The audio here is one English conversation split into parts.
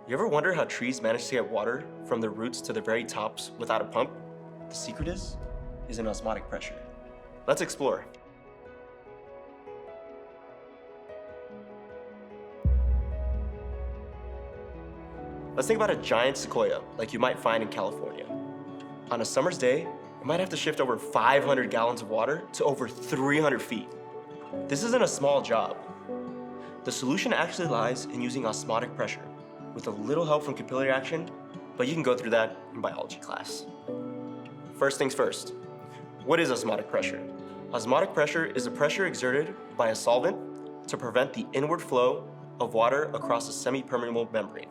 You ever wonder how trees manage to get water from their roots to their very tops without a pump? The secret is in osmotic pressure. Let's explore. Let's think about a giant sequoia like you might find in California. On a summer's day, it might have to shift over 500 gallons of water to over 300 feet. This isn't a small job. The solution actually lies in using osmotic pressure, with a little help from capillary action, but you can go through that in biology class. First things first, what is osmotic pressure? Osmotic pressure is the pressure exerted by a solvent to prevent the inward flow of water across a semi-permeable membrane.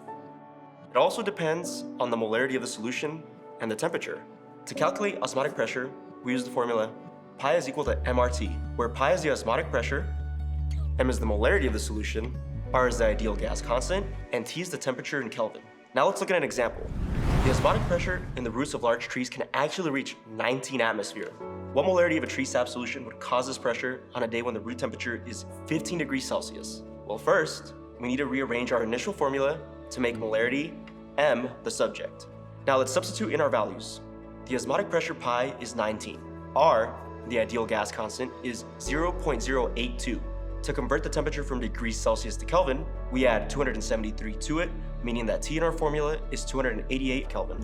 It also depends on the molarity of the solution and the temperature. To calculate osmotic pressure, we use the formula pi is equal to mRT, where pi is the osmotic pressure, m is the molarity of the solution, r is the ideal gas constant, and T is the temperature in Kelvin. Now let's look at an example. The osmotic pressure in the roots of large trees can actually reach 19 atmosphere. What molarity of a tree sap solution would cause this pressure on a day when the root temperature is 15 degrees Celsius? Well, first, we need to rearrange our initial formula to make molarity m the subject. Now let's substitute in our values. The osmotic pressure pi is 19. R, the ideal gas constant, is 0.082. To convert the temperature from degrees Celsius to Kelvin, we add 273 to it, meaning that T in our formula is 288 Kelvin.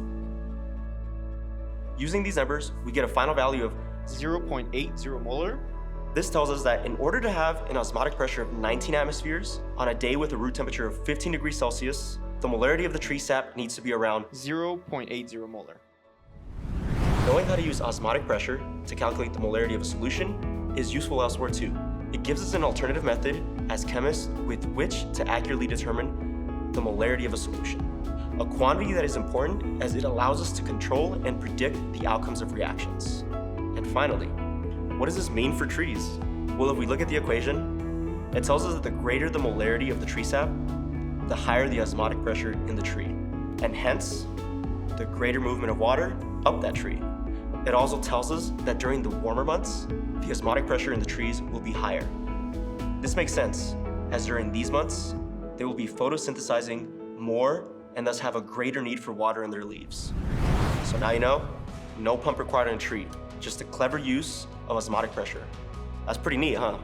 Using these numbers, we get a final value of 0.80 molar. This tells us that in order to have an osmotic pressure of 19 atmospheres on a day with a root temperature of 15 degrees Celsius, the molarity of the tree sap needs to be around 0.80 molar. Knowing how to use osmotic pressure to calculate the molarity of a solution is useful elsewhere too. It gives us an alternative method as chemists with which to accurately determine the molarity of a solution. A quantity that is important as it allows us to control and predict the outcomes of reactions. And finally, what does this mean for trees? Well, if we look at the equation, it tells us that the greater the molarity of the tree sap, the higher the osmotic pressure in the tree, and hence, the greater movement of water up that tree. It also tells us that during the warmer months, the osmotic pressure in the trees will be higher. This makes sense, as during these months, they will be photosynthesizing more and thus have a greater need for water in their leaves. So now you know, no pump required on a tree, just a clever use of osmotic pressure. That's pretty neat, huh?